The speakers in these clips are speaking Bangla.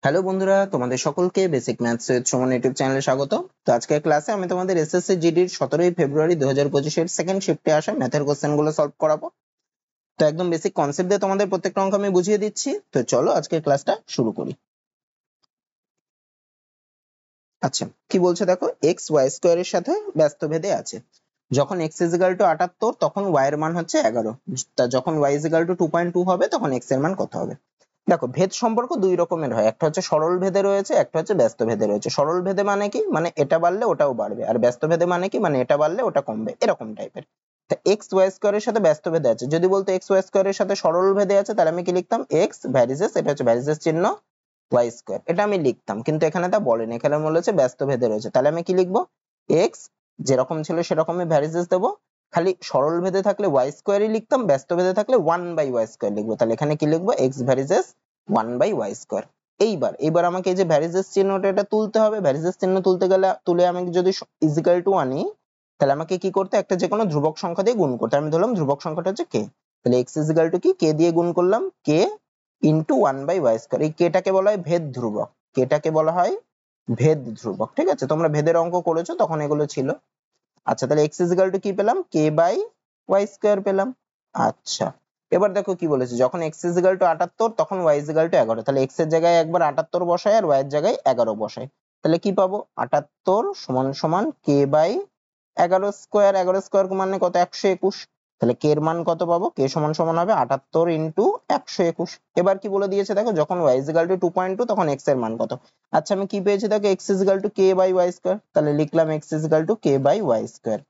হ্যালো বন্ধুরা, তোমাদের সকলকে basic maths with Suman YouTube চ্যানেলে স্বাগত। তো আজকের ক্লাসে আমি তোমাদের এসএসসি জিডির 17 ফেব্রুয়ারি 2025 এর সেকেন্ড শিফটে আসা ম্যাথের কোশ্চেনগুলো সলভ করাবো। তো একদম বেসিক কনসেপ্ট দিয়ে তোমাদের প্রত্যেকটা অঙ্ক আমি বুঝিয়ে দিচ্ছি। তো চলো আজকের ক্লাসটা শুরু করি। আচ্ছা, কি বলছে দেখো, x y স্কয়ারের সাথে ব্যস্তভেদে আছে। যখন x = 78 তখন y এর মান হচ্ছে 11। তা যখন y = 2.2 হবে তখন x এর মান কত হবে? দেখো, ভেদ সম্পর্ক দুই রকমের হয়, একটা হচ্ছে সরল ভেদে রয়েছে, একটা হচ্ছে ব্যস্ত ভেদে রয়েছে। সরল ভেদে মানে কি, মানে এটা বাড়লে ওটাও বাড়বে, আর ব্যস্ত ভেদে মানে কি, মানে এটা বাড়লে ওটা কমবে, এরকম টাইপের। তা x y স্কয়ারের সাথে ব্যস্ত ভেদে আছে, যদি বলতো x y স্কয়ারের সাথে সরল ভেদে আছে, তাহলে আমি কি লিখতাম, x ভ্যারিজেস, এটা হচ্ছে ভ্যারিজেস চিহ্ন, y স্কয়ার, এটা আমি লিখতাম। কিন্তু এখানে তা বলেনি, এখানে বলেছে ব্যস্ত ভেদে রয়েছে, তাহলে আমি কি লিখবো, x যেরকম ছিল সেরকমই ভ্যারিজেস দেবো। খালি সরল ভেদে থাকলে y স্কয়ারই লিখতাম, ব্যস্ত ভেদে থাকলে 1/y স্কয়ার লিখবো। তাহলে এখানে কি লিখবো, x ভ্যারিজেস 1/y স্কয়ার। এইবার আমাকে এই যে ভ্যারিজেস চিহ্নটা এটা তুলতে হবে। ভ্যারিজেস চিহ্ন তুলতে গেলে, তুলে আমি যদি ইজিক্যাল টু আনি, তাহলে আমাকে কি করতে, একটা যে কোনো ধ্রুবক সংখ্যা দিয়ে গুণ করতে। আমি ধরলাম ধ্রুবক সংখ্যাটা হচ্ছে k, তাহলে x ইজিক্যাল টু কি, k দিয়ে গুণ করলাম, k ইন্টু 1/y স্কয়ার। এই কেটাকে বলা হয় ভেদ ধ্রুবক, কেটাকে বলা হয় ভেদ ধ্রুবক। ঠিক আছে, তোমরা ভেদের অঙ্ক করেছো তখন এগুলো ছিল। আচ্ছা, তাহলে x ইজিক্যাল টু কি পেলাম, k/y স্কয়ার পেলাম। আচ্ছা, এবার দেখো কি বলেছে, যখন x ইজিক্যাল টু 78 তখন y ইজিক্যাল টু 11। তাহলে x এর জায়গায় একবার 78 বসাই আর y এর জায়গায় 11 বসাই। তাহলে কি পাবো, 78 সমান সমান k/11 স্কয়ার। 11 স্কয়ার মানে কত, 121। তাহলে k এর মান কত পাবো, k সমান সমান হবে 78 ইন্টু 121। এবার কি বলে দিয়েছে দেখো, যখন y ইজিক্যাল টু 2.2 তখন x এর মান কত। আচ্ছা, আমি কি পেয়েছি দেখো, x is equal to k/y square. তাহলে লিখলাম x is equal to k/y square.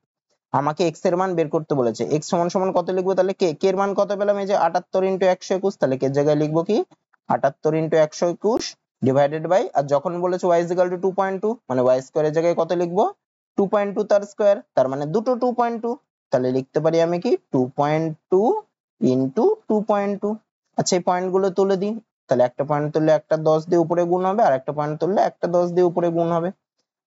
আমাকে x এর মান বের করতে বলেছে, x সমান সমান কত লিখবো, তাহলে k এর মান কত পেলাম, এই যে 78 ইন্টু 121। তাহলে k এর জায়গায় লিখবো কি, 78 ইন্টু 121 ডিভাইডেড বাই, আর যখন বলেছে y ইজিক্যাল টু 2.2 মানে y স্কয়ারের জায়গায় কত লিখবো, 2.2 তার স্কয়ার, তার মানে দুটো 2.2। তাহলে লিখতে পারি আমি কি, 2.2 ইন্টু 2.2। আচ্ছা, এই পয়েন্ট গুলো তুলে দিই। তাহলে একটা পয়েন্ট তুললে একটা 10 দিয়ে উপরে গুণ হবে, আর একটা পয়েন্ট তুললে একটা 10 দিয়ে উপরে গুণ হবে।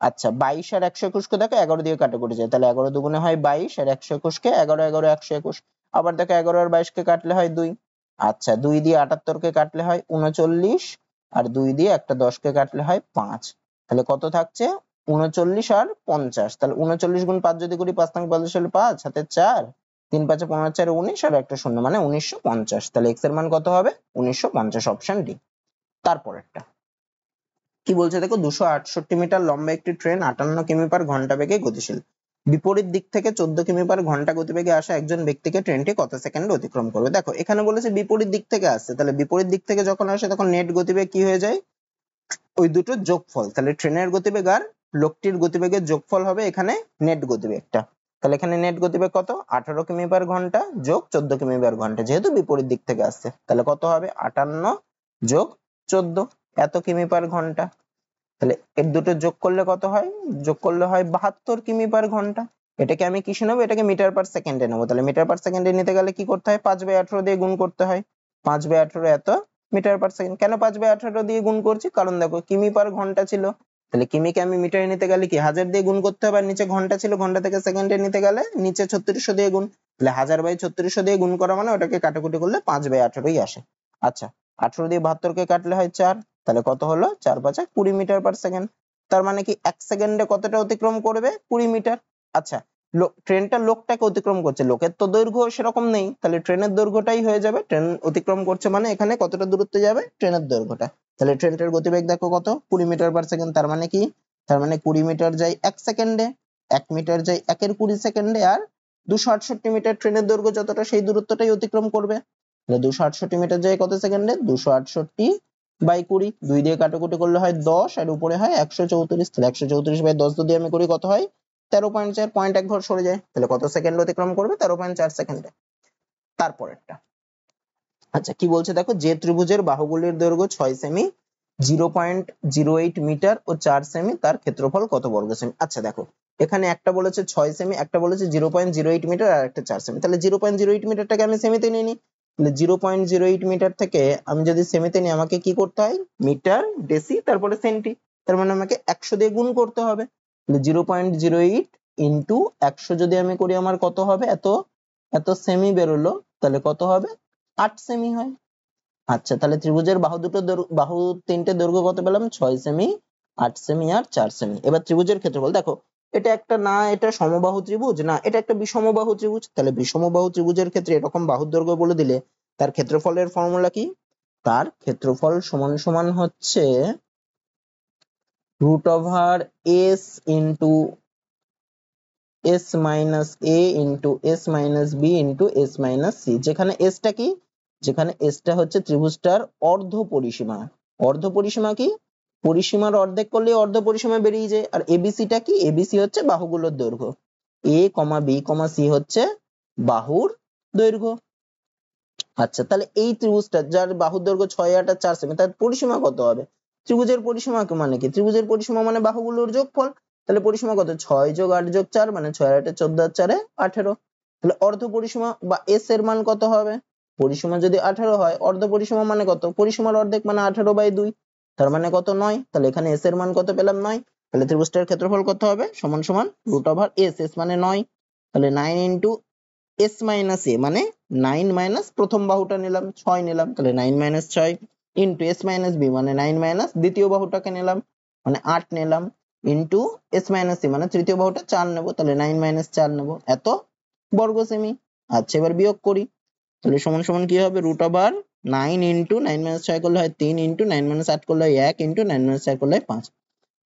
আচ্ছা, 22 আর 121 কে দেখো 11 দিয়ে কাটাকুটি যায়, তাহলে 11 দুগুণে হয় 22, আর 121 কে 11, 11 121। আবার দেখো 11 আর 22 কে কাটলে হয় 2। আচ্ছা, 2 দিয়ে 78 কে কাটলে হয় 39, আর 2 দিয়ে একটা 10 কে কাটলে হয় 5। তাহলে কত থাকছে, 39 আর 50। তাহলে 39 গুণ 5 যদি করি, 5 থেকে 50 হলে 5 হাতে 4, 3 5 15 4 19, আর একটা শূন্য মানে 1950। তাহলে x এর মান কত হবে, 1950, অপশন ডি। তারপরেরটা কি বলছে দেখো, 268 মিটার লম্বা একটি ট্রেন 58 কিমি পার ঘন্টা বেগে গতিশীল। বিপরীত দিক থেকে 14 কিমি পার ঘন্টা গতিবেগে আসা একজন ব্যক্তিকে ট্রেনটি কত সেকেন্ডে অতিক্রম করবে। দেখো, এখানে বলেছে বিপরীত দিক থেকে আসছে, তাহলে বিপরীত দিক থেকে যখন আসে তখন নেট গতিবেগ কি হয়ে যায়, ওই দুটোর যোগফল। তাহলে ট্রেনের গতিবেগ আর লোকটির গতিবেগের যোগফল হবে এখানে নেট গতিবেগটা। তাহলে এখানে নেট গতিবেগ কত, 18 কিমি পার ঘন্টা যোগ 14 কিমি পার ঘন্টা, যেহেতু বিপরীত দিক থেকে আসছে। তাহলে কত হবে, 58 যোগ 14, এত কিমি পার ঘন্টা। তাহলে এর দুটো যোগ করলে কত হয়, যোগ করলে হয় 72 কিমি পার ঘন্টা। এটাকে আমি কিসে নেবো, এটাকে মিটার পার সেকেন্ডে নেবো। তাহলে মিটার পার সেকেন্ডে নিতে গেলে কি করতে হয়, 5/18 দিয়ে গুণ করতে হয়। 5/18 এত মিটার পার সেকেন্ড। কেন 5/18 দিয়ে গুণ করছি, কারণ দেখো কিমি পার ঘন্টা ছিল, তাহলে কিমিকে আমি মিটারে নিতে গেলে কি 1000 দিয়ে গুণ করতে হবে, আর নিচে ঘন্টা ছিল, ঘন্টা থেকে সেকেন্ডে নিতে গেলে নিচে 3600 দিয়ে গুণ। তাহলে 1000/3600 দিয়ে গুণ করা মানে ওটাকে কাটাকুটি করলে 5/18ই আসে। আচ্ছা, 18 দিয়ে 72 কে কাটলে হয় 4, তাহলে কত হলো, 4 5 20 মিটার পার সেকেন্ড। তার মানে কি 1 সেকেন্ডে কতটা অতিক্রম করবে, 20 মিটার। আচ্ছা, ট্রেনটা লোকটাকে অতিক্রম করছে, লোকের তো দৈর্ঘ্য সেরকম নেই, তাহলে ট্রেনের দৈর্ঘ্যটাই হয়ে যাবে, ট্রেন অতিক্রম করছে মানে এখানে কতটা দূরত্ব যাবে, ট্রেনের দৈর্ঘ্যটা। তাহলে ট্রেনটার গতিবেগ দেখো কত, 20 মিটার পার সেকেন্ড। তার মানে কি, তার মানে 20 মিটার যায় 1 সেকেন্ডে, 1 মিটার যায় 1 এর 20 সেকেন্ডে, আর 268 মিটার ট্রেনের দৈর্ঘ্য যতটা সেই দূরত্বটাই অতিক্রম করবে। তাহলে 268 মিটার যায় কত সেকেন্ডে, 268/20, 2 দিয়ে কাটাকুটি করলে হয় 10, আর উপরে হয় 134। তাহলে 134/10 যদি আমি করি কত হয়, 13.4, পয়েন্ট এক ঘর সরে যায়। তাহলে কত সেকেন্ড অতিক্রম করবে, 13.4 সেকেন্ডে। তারপরেরটা, আচ্ছা কি বলছে দেখো, যে ত্রিভুজের বাহুগুলির দৈর্ঘ্য 6 সেমি, 0.08 মিটার ও 4 সেমি, তার ক্ষেত্রফল কত বর্গ সেমি। আচ্ছা দেখো, এখানে একটা বলেছে 6 সেমি, একটা বলেছে 0.08 মিটার, আর একটা 4 সেমি। তাহলে 0.08 মিটারটাকে আমি সেমিতে নিয়ে নিই। তাহলে 0.08 মিটার থেকে আমি যদি সেমিতে নিই, আমাকে কি করতে হয়, মিটার, ডেসি, তারপরে সেন্টি। তার মানে আমাকে 100 দিয়ে গুণ করতে হবে। তাহলে 0.08 ইন্টু 100 যদি আমি করি, আমার কত হবে, এত এত সেমি বেরোলো, তাহলে কত হবে, 8 সেমি হয়। আচ্ছা তাহলে ত্রিভুজের বাহু তিনটে দৈর্ঘ্য কত পেলাম? 6 সেমি, 8 সেমি আর 4 সেমি। এবার ত্রিভুজের ক্ষেত্রফল দেখো, এটা একটা না এটা সমবাহু ত্রিভুজ, না এটা একটা বিষমবাহু ত্রিভুজ। তাহলে বিষমবাহু ত্রিভুজের ক্ষেত্রে এরকম বাহুর দৈর্ঘ্য বলে দিলে তার ক্ষেত্রফলের ফর্মুলা কি? তার ক্ষেত্রফল সমান সমান হচ্ছে √s into s minus a into s minus b into s minus c। যেখানে s টা কি? যেখানে s টা হচ্ছে ত্রিভুজটার অর্ধ পরিসীমা। অর্ধ পরিসীমা কি? পরিসীমার অর্ধেক করলে অর্ধ পরিসীমা বেরিয়ে যায়। আর এবিসি টা কি? এবিসি হচ্ছে বাহুগুলোর দৈর্ঘ্য। a, b, c হচ্ছে বাহুর দৈর্ঘ্য। আচ্ছা তাহলে এই ত্রিভুজটা যার বাহুর দৈর্ঘ্য 6, 8 আর 4 সেমি, তার পরিসীমা কত হবে? ত্রিভুজের পরিসীমা মানে কি? ত্রিভুজের পরিসীমা মানে বাহুগুলোর যোগফল। তাহলে পরিসীমা কত? 6 যোগ 8 যোগ 4 মানে 6 আর 8 14 আর 4 18। তাহলে অর্ধ পরিসীমা বা এস এর মান কত হবে? পরিসীমা যদি 18 হয়, অর্ধ পরিসীমা মানে কত? পরিসীমার অর্ধেক মানে 18/2, তার মানে কত? 9। তাহলে এখানে এস এর মান কত পেলাম? 9। তাহলে ত্রিভুজটার ক্ষেত্রফল কত হবে? সমান সমান √s, s মানে 9, তাহলে 9 ইন্টু s মাইনাস a মানে 9 মাইনাস প্রথম বাহুটা নিলাম 6 নিলাম, তাহলে 9 minus 6 into s minus b মানে 9 মাইনাস দ্বিতীয় বাহুটাকে নিলাম মানে 8 নিলাম, ইন্টু s মাইনাস c মানে তৃতীয় বাহুটা 4 নেব, তাহলে 9 মাইনাস 4 নেব, এত বর্গ সেমি। আচ্ছা এবার বিয়োগ করি, তাহলে সমান সমান কি হবে? √9 ইন্টু 9 মাইনাস 6 করলে হয় 3, ইন্টু 9 মাইনাস 8 করলে হয় 1, ইন্টু 9 মাইনাস 4 করলে হয় 5।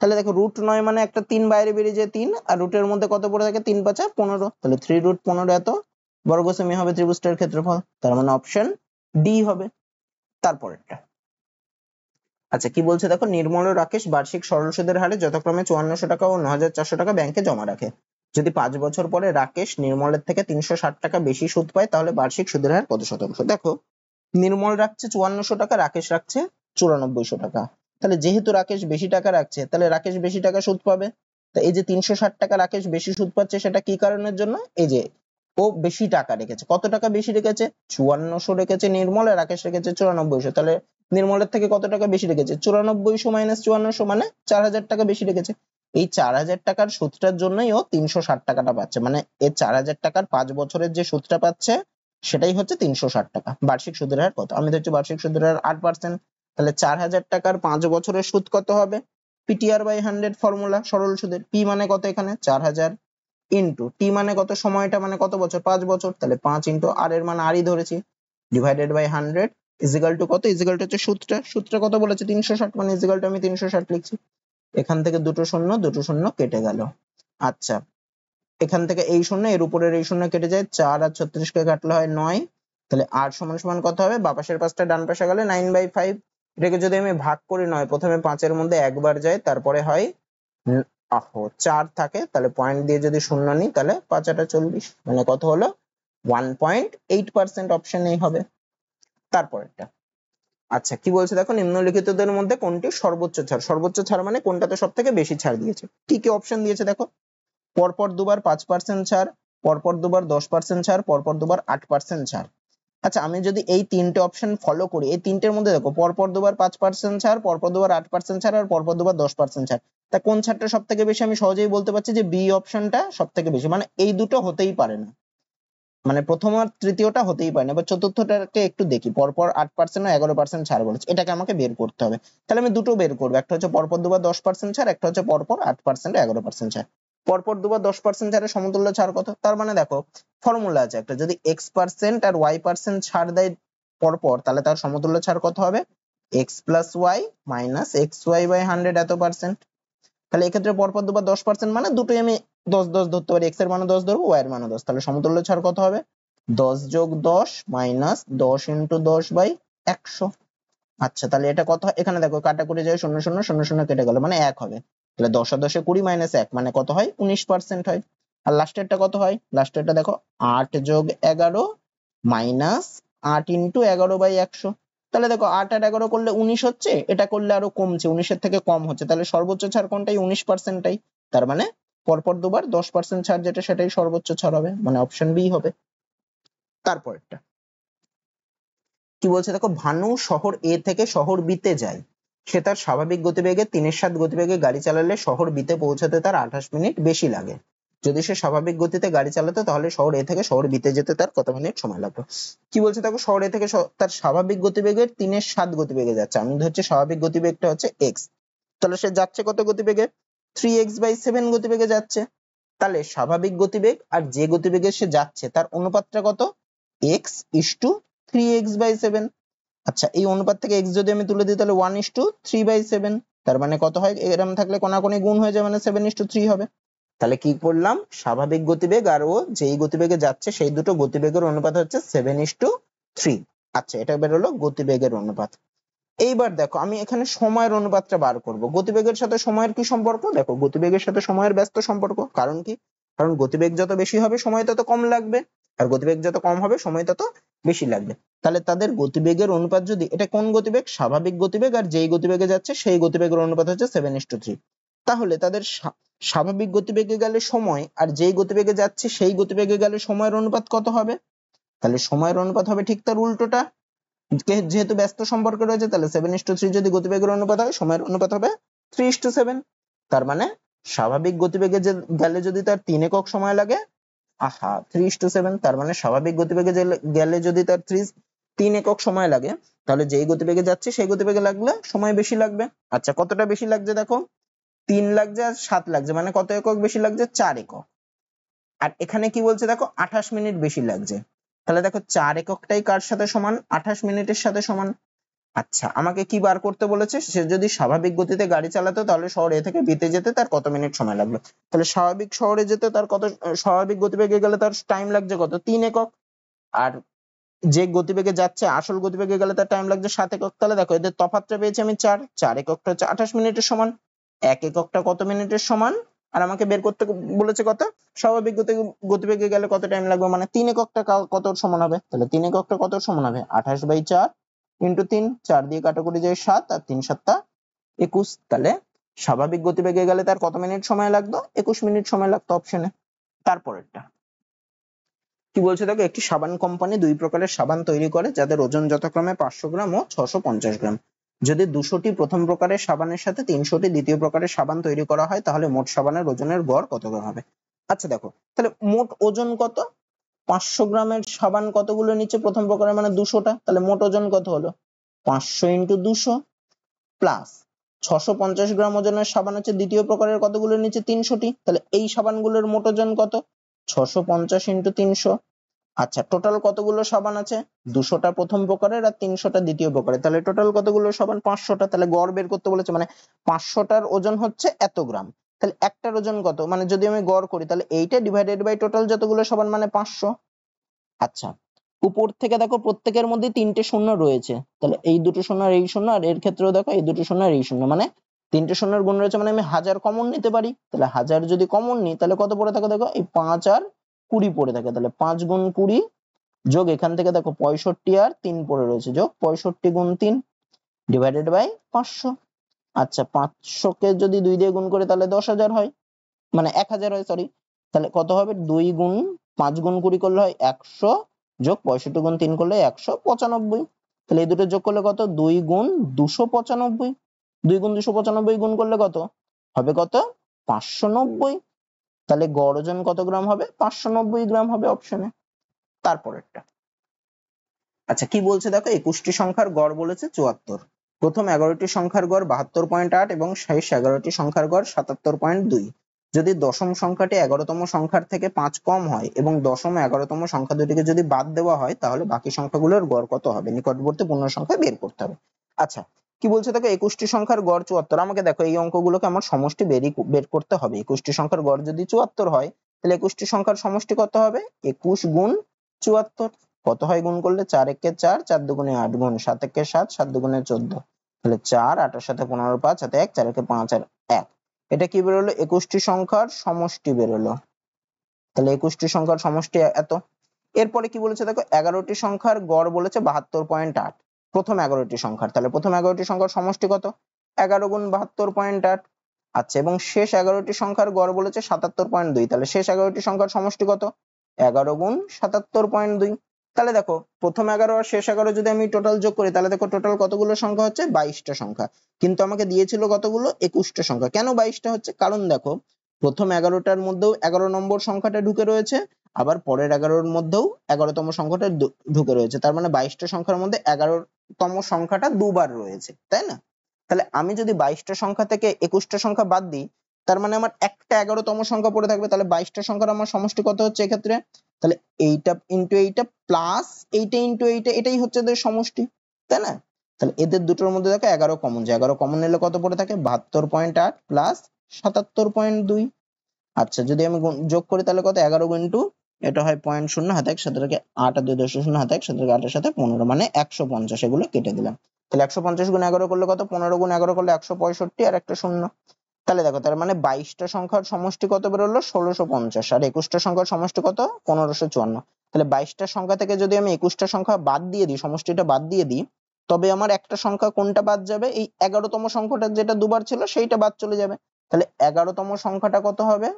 তাহলে দেখো √9 মানে একটা 3 বাইরে বেরিয়ে যায় 3, আর রুটের মধ্যে কত পড়ে থাকে? 3 5 15, তাহলে 3√15 এত বর্গ সেমি হবে ত্রিভুজটার ক্ষেত্রফল। তার মানে অপশন ডি হবে। তারপরেরটা, আচ্ছা কি বলছে দেখো, নির্মল ও রাকেশ বার্ষিক সরল সুদের হারে যথাক্রমে 5400 টাকা ও 9400 টাকা ব্যাংকে জমা রাখে। যদি 5 বছর পরে রাকেশ নির্মলের থেকে 360 টাকা বেশি সুদ পায়, তাহলে বার্ষিক সুদের হার কত শতাংশ? দেখো নির্মল রাখছে 5400 টাকা, রাকেশ রাখছে 9400 টাকা। তাহলে যেহেতু রাকেশ বেশি টাকা রাখছে, তাহলে রাকেশ বেশি টাকা সুদ পাবে। তা এই যে 360 টাকা রাকেশ বেশি সুদ পাচ্ছে, সেটা কি কারণের জন্য? এই যে ও বেশি টাকা রেখেছে। কত টাকা বেশি রেখেছে? 5400 রেখেছে নির্মল, আর রাকেশ রেখেছে 9400। তাহলে নির্মলের থেকে কত টাকা বেশি রেখেছে? 9400 মাইনাস 5400 মানে 4000 টাকা বেশি রেখেছে। এই 4000 টাকার সুদটার জন্যই ও 360 টাকাটা পাচ্ছে। মানে এই 4000 টাকার 5 বছরের যে সুদটা পাচ্ছে, সেটাই হচ্ছে 360 টাকা। বার্ষিক সুদের হার কত? আমি ধরছি বার্ষিক সুদের হার 8%, তাহলে 4000 টাকার 5 বছরের সুদ কত হবে? PTR/100 ফর্মুলা সরল সুদের। পি মানে কত এখানে? 4000, ইন্টু টি মানে কত? সময়টা মানে কত বছর? 5 বছর, তাহলে 5 ইন্টু আর এর মান আরই ধরেছি, ডিভাইডেড বাই 100 ইজিক্যাল টু কত? ইজিক্যাল টু হচ্ছে সূত্রটা কত বলেছে? 360, মানে ইজিক্যাল টু আমি 360 লিখছি। এখান থেকে দুটো শূন্য কেটে গেল। আচ্ছা এখান থেকে এই শূন্য, এর উপরের এই শূন্য কেটে যায়, 4 আর 36 কে কাটলে হয় 9। তাহলে আর সমান সমান কত হবে? বাঁ পাশের পাঁচটা ডান পাশে গেলে 9/5। এটাকে যদি আমি ভাগ করি 9, প্রথমে 5 এর মধ্যে একবার যায়, তারপরে হয় 4 থাকে, তাহলে পয়েন্ট দিয়ে যদি শূন্য নিই, তাহলে 5 8 40, মানে কত হলো? 1.8%। অপশন এই হবে। তারপরেরটা, আচ্ছা কি বলছে দেখো, নিম্নলিখিতদের মধ্যে কোনটি সর্বোচ্চ ছাড়? সর্বোচ্চ ছাড় মানে কোনটাতে সব থেকে বেশি ছাড় দিয়েছে। কি কি অপশন দিয়েছে দেখো, পরপর দুবার 5% ছাড়, পরপর দুবার 10% ছাড়, পরপর দুবার 8% ছাড়। আচ্ছা আমি যদি এই তিনটে অপশন ফলো করি, এই তিনটের মধ্যে দেখো পরপর দুবার 5% ছাড়, পরপর দুবার 8% ছাড়, আর পরপর দুবার 10% ছাড়, তা কোন ছাড়টা সব থেকে বেশি? আমি সহজেই বলতে পারছি যে বি অপশনটা সব থেকে বেশি। মানে এই দুটো হতেই পারে না, মানে প্রথম আর তৃতীয়টা হতেই পারে না। এবার চতুর্থটাকে একটু দেখি, পরপর 8% ও 11% ছাড় বলেছে, এটাকে আমাকে বের করতে হবে। তাহলে আমি দুটো বের করবো, একটা হচ্ছে পরপর দুবার 10% ছাড়, একটা হচ্ছে পরপর 8% ও 11% ছাড়। পরপর দুবার 10% ছাড়ের সমতুল্য ছাড় কত? তার মানে দেখো ফর্মুলা আছে একটা, যদি x% আর y% ছাড় দেয় পরপর, তাহলে তার সমতুল্য ছাড় কত হবে? x plus Y minus xy/100 এত পার্সেন্ট। তাহলে এক্ষেত্রে পরপর দুবার 10% মানে দুটোই আমি 10 10 ধরতে পারি, x এর মানও 10 ধরবো, y এর মানও 10, তাহলে সমতুল্য ছাড় কত হবে? 10 যোগ 10 মাইনাস 10 ইন্টু 10/100। আচ্ছা তাহলে এটা কত হয়? এখানে দেখো কাটাকুটি যায়, 0 0 0 0 কেটে গেল, মানে 1 হবে। তাহলে 10 আর 10 20 মাইনাস 1 মানে কত হয়? 19% হয়। আর লাস্টেরটা কত হয়? লাস্টেরটা দেখো 8 যোগ 11 মাইনাস 8 ইন্টু 11/100। তাহলে দেখো 8 আর 11 করলে 19 হচ্ছে, এটা করলে আরো কমছে, 19 এর থেকে কম হচ্ছে, তাহলে সর্বোচ্চ ছাড় কোনটাই? 19%টাই। তার মানে পরপর দুবার 10% ছাড় যেটা, সেটাই সর্বোচ্চ ছাড় হবে, মানে অপশন বি হবে। তারপরটা কি বলছে দেখো, ভানু শহর এ থেকে শহর বি তে যায়। সে তার স্বাভাবিক গতিবেগে 3/7 গতিবেগে গাড়ি চালালে শহর বি তে পৌঁছাতে তার 28 মিনিট বেশি লাগে। যদি সে স্বাভাবিক গতিতে গাড়ি চালাতো তাহলে শহর এ থেকে শহর বিতে যেতে তার কত মিনিট সময় লাগবে। কি বলছে দেখো, শহর এ থেকে তার স্বাভাবিক গতিবেগের 3/7 গতিবেগে যাচ্ছে। আমি ধরছি স্বাভাবিক গতিবেগটা হচ্ছে x, তাহলে সে যাচ্ছে কত গতিবেগে? 3x/7 গতিবেগে যাচ্ছে। তাহলে স্বাভাবিক গতিবেগ আর যে গতিবেগে সে যাচ্ছে তার অনুপাতটা কত? x:3x/7। আচ্ছা, এই অনুপাত থেকে x যদি আমি তুলে দিই তাহলে 1:3/7। তার মানে কত হয়? এরকম থাকলে কোনাকুনি গুণ হয়ে যাবে, মানে 7:3 হবে। তাহলে কি করলাম, স্বাভাবিক গতিবেগ আর ও যেই গতিবেগে যাচ্ছে সেই দুটো গতিবেগের অনুপাত হচ্ছে 7:3। আচ্ছা, এটা বেরোলো গতিবেগের অনুপাত। এইবার দেখো আমি এখানে সময়ের অনুপাতটা বার করব। গতিবেগের সাথে সময়ের কি সম্পর্ক? দেখো, গতিবেগের সাথে সময়ের ব্যস্ত সম্পর্ক। কারণ কি? কারণ গতিবেগ যত বেশি হবে সময় তত কম লাগবে, আর গতিবেগ যত কম হবে সময় তত বেশি লাগবে। তাহলে তাদের গতিবেগের অনুপাত যদি, এটা কোন গতিবেগ? স্বাভাবিক গতিবেগ, আর যেই গতিবেগে যাচ্ছে সেই গতিবেগের অনুপাত হচ্ছে 7:3। তাহলে তাদের স্বাভাবিক গতিবেগে গেলে সময়, আর যেই গতিবেগে যাচ্ছে সেই গতিবেগে গেলে সময়ের অনুপাত কত হবে? তাহলে সময়ের অনুপাত হবে ঠিক তার উল্টোটা। যেহেতু ব্যস্ত সম্পর্ক রয়েছে, তাহলে 7:3 যদি গতিবেগের অনুপাত হয়, সময়ের অনুপাত হবে 3:7। তার মানে স্বাভাবিক গতিবেগে গেলে যদি তার 3 একক সময় লাগে, 3:7, তার মানে স্বাভাবিক গতিবেগে গেলে যদি তার 3 একক সময় লাগে, তাহলে যেই গতিবেগে যাচ্ছে সেই গতিবেগে লাগলে সময় বেশি লাগবে। আচ্ছা, কতটা বেশি লাগছে দেখো, 3 লাগছে আর 7 লাগছে, মানে কত একক বেশি লাগছে? 4 একক। আর এখানে কি বলছে দেখো, 28 মিনিট বেশি লাগছে। তাহলে দেখো 4 এককটাই কার সাথে সমান? 28 মিনিটের সাথে সমান। আচ্ছা, আমাকে কি বার করতে বলেছে? সে যদি স্বাভাবিক গতিতে গাড়ি চালাতো তাহলে শহর এ থেকে বিতে যেতে তার কত মিনিট সময় লাগবে। তাহলে স্বাভাবিক শহরে যেতে তার কত, স্বাভাবিক গতিবেগে গেলে তার টাইম লাগছে কত? 3 একক। আর যে গতিবেগে যাচ্ছে আসল গতিবেগে গেলে তার টাইম লাগছে 7 একক। তাহলে দেখো এদের তফাৎটা পেয়েছি আমি 4 এককটা হচ্ছে 28 মিনিটের সমান, 1 এককটা কত মিনিটের সমান, আর আমাকে বের করতে বলেছে কত? স্বাভাবিক গতিবেগে গেলে কত টাইম লাগবে, মানে 3 এককটা কত সমান হবে? তাহলে 3 এককটা কত সমান হবে? 28/4 ইন্টু 3, 4 দিয়ে কাটাকুটি যায় 7, আর 3×7 = 21। তাহলে স্বাভাবিক গতিবেগে গেলে তার কত মিনিট সময় লাগতো? 21 মিনিট সময় লাগতো অপশনে। তারপরেরটা কি বলছে দেখো, একটি সাবান কোম্পানি 2 প্রকারের সাবান তৈরি করে যাদের ওজন যথাক্রমে 500 গ্রাম ও 650 গ্রাম। যদি 200টি প্রথম প্রকারের সাবানের সাথে 300টি দ্বিতীয় প্রকারের সাবান তৈরি করা হয় তাহলে মোট সাবানের ওজনের গড় কত গ্রাম হবে? আচ্ছা দেখো, তাহলে মোট ওজন কত? 500 গ্রামের সাবান কতগুলো নিচে প্রথম প্রকারের, মানে 200টা। তাহলে মোট ওজন কত হলো? 500 × 200 প্লাস 650 গ্রাম ওজনের সাবান হচ্ছে দ্বিতীয় প্রকারের কতগুলো নিচে? 300টি। তাহলে এই সাবানগুলোর মোট ওজন কত? 650 × 300। আচ্ছা, টোটাল কতগুলো সাবান আছে? 200টা প্রথম প্রকারের আর 300টা দ্বিতীয় প্রকারের। তাহলে টোটাল কতগুলো সাবান? 500টা। তাহলে গড় বের করতে বলেছে, মানে 500টার ওজন হচ্ছে এত গ্রাম। তাহলে একটার ওজন কত? মানে যদি আমি গড় করি তাহলে এইটা ডিভাইডেড বাই টোটাল যতগুলো সাবান, মানে 500। আচ্ছা, উপর থেকে দেখো প্রত্যেকের মধ্যে 3টে শূন্য রয়েছে, তাহলে এই দুটো শূন্য আর এই শূন্য, আর এর ক্ষেত্রেও দেখো এই দুটো শূন্য আর এই শূন্য, মানে 3টে শূন্যের গুণ রয়েছে, মানে আমি 1000 কমন নিতে পারি। তাহলে 1000 যদি কমন নিই তাহলে কত পড়ে থাকে দেখো, এই 5 আর 20 পড়ে থাকে। তাহলে 5 × 20 যোগ এখান থেকে দেখো 65 আর 3 পড়ে রয়েছে, যোগ 65 × 3 ডিভাইডেড বাই 500। আচ্ছা, 500 কে যদি 2 দিয়ে গুণ করে তাহলে 10,000 হয়, মানে 1000 হয়, সরি। তাহলে কত হবে? 2 গুণ 5 গুণ 20 করলে হয় 100, যোগ 65 গুণ 3 করলে 195। তাহলে এই দুটো যোগ করলে কত? 2 গুণ 295। 2 গুণ 295 গুণ করলে কত হবে? কত? 590। তাহলে গড় ওজন কত গ্রাম হবে? 590 গ্রাম হবে অপশনে। তারপরেরটা আচ্ছা, কি বলছে দেখো, 21টি সংখ্যার গড় বলেছে 74। প্রথম 11টি সংখ্যার গড় 72.8 এবং শেষ 11টি সংখ্যার গড় 77.2। যদি দশম সংখ্যাটি 11তম সংখ্যার থেকে 5 কম হয় এবং দশম 11তম সংখ্যা দুটিকে যদি বাদ দেওয়া হয় তাহলে বাকি সংখ্যাগুলোর গড় কত হবে? নিকটবর্তী পূর্ণ সংখ্যা বের করতে হবে। আচ্ছা, কি বলছে দেখো, 21টি সংখ্যার গড় 74। আমাকে দেখো এই অঙ্কগুলোকে আমার সমষ্টি বের করতে হবে। 21টি সংখ্যার গড় যদি 74 হয় তাহলে 21টি সংখ্যার সমষ্টি কত হবে? 21 গুণ 74। কত হয় গুণ করলে? 4 একে 4, 4 দুগুণে 8, গুণ 7 একে 7, 7 দুগুণে 14। তাহলে 4, 8 এর সাথে 15, 5 হাতে 1, 4 একে 5 আর 1। এটা কি বেরোলো? 21টি সংখ্যার সমষ্টি বেরোলো। তাহলে 21টি সংখ্যার সমষ্টি এত। এরপরে কি বলেছে দেখো, 11টি সংখ্যার গড় বলেছে 72.8। প্রথম 11টি সংখ্যার, তাহলে প্রথম 11টি সংখ্যার সমষ্টি কত? 11 গুণ 72.8। আচ্ছা, এবং শেষ 11টি সংখ্যার গড় বলেছে 77.2। তাহলে শেষ 11টি সংখ্যার সমষ্টি কত? 11 গুণ 77.2। তাহলে দেখো প্রথম 11 আর শেষ 11 যদি আমি টোটাল যোগ করি তাহলে দেখো টোটাল কতগুলো সংখ্যা হচ্ছে? 22টা সংখ্যা। কিন্তু আমাকে দিয়েছিল কতগুলো? 21টা সংখ্যা। কেন 22টা হচ্ছে? কারণ দেখো প্রথম 11টার মধ্যেও 11 নম্বর সংখ্যাটা ঢুকে রয়েছে, আবার পরের 11-র মধ্যেও 11তম সংখ্যাটা ঢুকে রয়েছে। তার মানে 22টা সংখ্যার মধ্যে 11তম সংখ্যাটা দুবার রয়েছে, তাই না? তাহলে আমি যদি 22টা সংখ্যা থেকে 21টা সংখ্যা বাদ দিই, তার মানে আমার একটা 11তম সংখ্যা পড়ে থাকবে। তাহলে 22টা সংখ্যার আমার সমষ্টি কত হচ্ছে এক্ষেত্রে? তাহলে এইটা ইনটু এইটা প্লাস এইটা ইনটু এইটা, এটাই হচ্ছে এদের সমষ্টি, তাই না? তাহলে এদের দুটোর মধ্যে দেখো 11 কমন যায়, 11 কমন নিলে কত পড়ে থাকে? 72.8 প্লাস 77.2। আচ্ছা, যদি আমি যোগ করি তাহলে কত? 11 ইন্টু এটা হয় 0.0 হাতে 1 সাথে থেকে 8 আর 2 0 হাতে 1 সাথে থেকে 8 এর সাথে 15, মানে 150। এগুলো কেটে দিলাম। তাহলে 150 গুণ 11 করলে কত? 15 গুণ 11 করলে 165 আর একটা শূন্য। তাহলে দেখো, তার মানে 22টা সংখ্যার সমষ্টি কত বেরোলো? 1650। আর 21টা সংখ্যার সমষ্টি কত? 1554। তাহলে 22টা সংখ্যা থেকে যদি আমি 21টা সংখ্যা বাদ দিয়ে দিই, সমষ্টিটা বাদ দিয়ে দিই, তবে আমার একটা সংখ্যা কোনটা বাদ যাবে? এই 11তম সংখ্যাটা যেটা দুবার ছিল সেইটা বাদ চলে যাবে। তাহলে 11তম সংখ্যাটা কত হবে?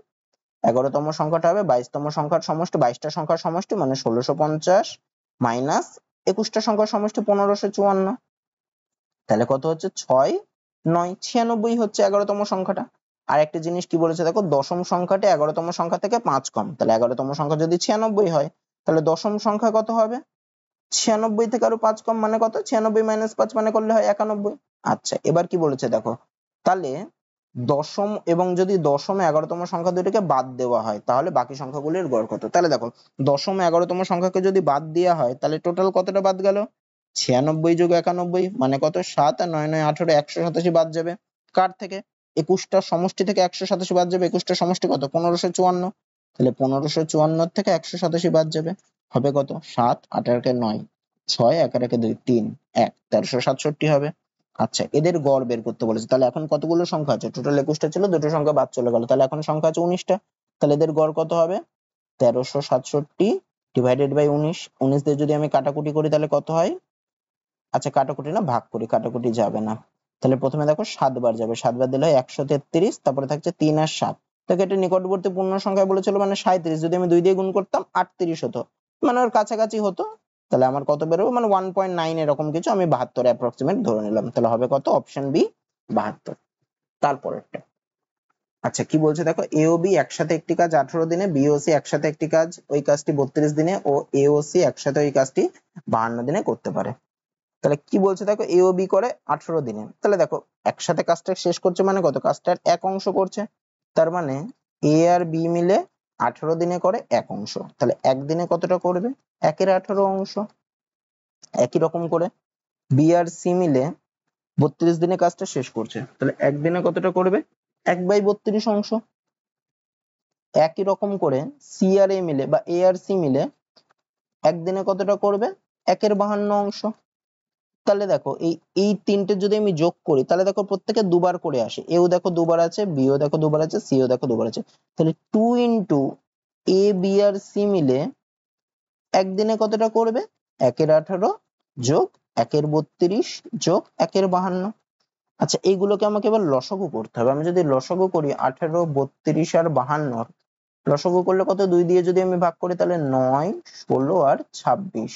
11তম সংখ্যাটা হবে 22তম সংখ্যার সমষ্টি, 22টা সংখ্যার সমষ্টি মানে 1650 মাইনাস 21টা সংখ্যার সমষ্টি 1554। তাহলে কত হচ্ছে? 6 9 96 হচ্ছে 11তম সংখ্যাটা। আর একটা জিনিস কি বলেছে দেখো, দশম সংখ্যাটা 11তম সংখ্যা থেকে 5 কম। তাহলে 11তম সংখ্যা যদি 96 হয়, তাহলে দশম সংখ্যা কত হবে? 96 থেকে আরো 5 কম মানে কত? 96 মাইনাস 5 মানে করলে হয় 91। আচ্ছা, এবার কি বলেছে দেখো, তাহলে দশম এবং যদি দশম 11তম সংখ্যা দুটোকে বাদ দেওয়া হয়, তাহলে বাকি সংখ্যাগুলির গড় কত? তাহলে দেখো, দশম 11তম সংখ্যাকে যদি বাদ দেওয়া হয়, তাহলে টোটাল কতটা বাদ গেল? 96 যোগ 91 মানে কত? 7 আর 9 9 18, 187 বাদ যাবে। কার থেকে? 21টার সমষ্টি থেকে 187 বাদ যাবে। 21টার সমষ্টি কত? 1554। তাহলে 1554 থেকে 187 বাদ যাবে, হবে কত? 7 8 আর 9 6 1 আর 2 3 1 1367 হবে। আচ্ছা, এদের গড় বের করতে বলেছে। তাহলে এখন কতগুলো সংখ্যা আছে? টোটাল 21টা ছিল, দুটো সংখ্যা বাদ চলে গেল, তাহলে এখন সংখ্যা আছে 19টা। তাহলে এদের গড় কত হবে? 1367 ডিভাইডেড বাই 19। 19 দিয়ে যদি আমি কাটাকুটি করি তাহলে কত হয়? আচ্ছা, কাটাকুটি না, ভাগ করি, কাটাকুটি যাবে না। তাহলে প্রথমে দেখো 7 বার যাবে, 7 বার দিলে হয় 133, তারপরে থাকছে 3 আর 7। দেখো, এটা নিকটবর্তী পূর্ণ সংখ্যা বলেছিল মানে 37, যদি আমি 2 দিয়ে গুণ করতাম 38 হতো, মানে ওর কাছাকাছি হতো। তাহলে আমার কত বেরোবে? মানে 1.9 এরকম কিছু, আমি 72 অ্যাপ্রক্সিমেট ধরে নিলাম। তাহলে হবে কত? Option B 72। তারপরেরটা, আচ্ছা কি বলছে দেখো, এ ও বি একসাথে একটি কাজ 18 দিনে, বি ও সি একসাথে একটি কাজ ওই কাজটি 32 দিনে ও এ ও সি একসাথে ওই কাজটি 52 দিনে করতে পারে। তাহলে কি বলছে দেখো, এ ও বি করে 18 দিনে। তাহলে দেখো, একসাথে কাজটা শেষ করছে মানে কত? কাজটার এক অংশ করছে। তার মানে এ আর বি মিলে 18 দিনে করে এক অংশ। তাহলে একদিনে কতটা করবে? 1/18 অংশ। একই রকম করে বি আর সি মিলে 32 দিনে কাজটা শেষ করছে, তাহলে একদিনে কতটা করবে? 1/32 অংশ। একই রকম করে সি আর এ মিলে বা এ আর সি মিলে একদিনে কতটা করবে? 1/52 অংশ। তাহলে দেখো, এই এই তিনটে যদি আমি যোগ করি, তাহলে দেখো প্রত্যেকে দুবার করে আসে। এও দেখো দুবার আছে, বিও দেখো দুবার আছে, সিও দেখো দুবার আছে। তাহলে 2 into A B R C মিলে একদিনে কতটা করবে? 1/18 যোগ 1/32 যোগ 1/52। আচ্ছা, এইগুলোকে আমাকে এবার লসাগু করতে হবে। আমি যদি লসাগু করি 18 32 আর 52, লসাগু করলে কত? 2 দিয়ে যদি আমি ভাগ করি তাহলে 9 16 আর 26।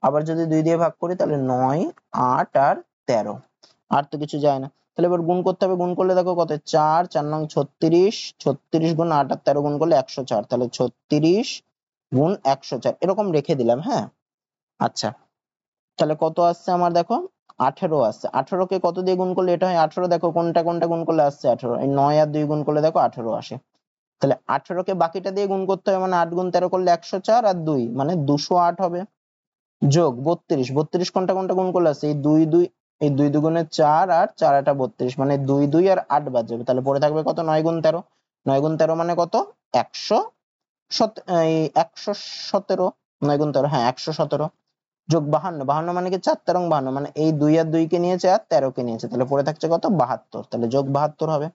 আবার যদি 2 দিয়ে ভাগ করি তাহলে 9 8 আর 13। আর তো কিছু যায় না। তাহলে এবার গুণ করতে হবে। গুণ করলে দেখো কত? 4 4 নং 36, 36 গুণ 8 আর 13 গুণ করলে 104। তাহলে 36 গুণ 104 এরকম রেখে দিলাম। হ্যাঁ, আচ্ছা, তাহলে কত আসছে আমার? দেখো 18 আসছে। 18 কে কত দিয়ে গুণ করলে এটা হয় 18? দেখো কোনটা কোনটা গুণ করলে আসছে 18, এই 9 আর 2 গুণ করলে দেখো 18 আসে। তাহলে 18 কে বাকিটা দিয়ে গুণ করতে হবে, মানে 8 গুণ 13 করলে 104 আর 2 মানে 208 হবে, যোগ 32। 32 কোনটা কোনটা গুণ করলে আসছে? এই 2 2, এই 2 দুগুণে 4 আর 4 8 32, মানে 2 2 আর 8 বাদ যাবে। তাহলে পড়ে থাকবে কত? 9 গুণ 13। 9 গুণ 13 মানে কত? 117। 9 গুণ 13, হ্যাঁ 117 যোগ 52। 52 মানে কি? 4 13 52, মানে এই 2 আর 2 কে নিয়েছে আর 13 কে নিয়েছে, তাহলে পড়ে থাকছে কত? 72। তাহলে যোগ 72 হবে।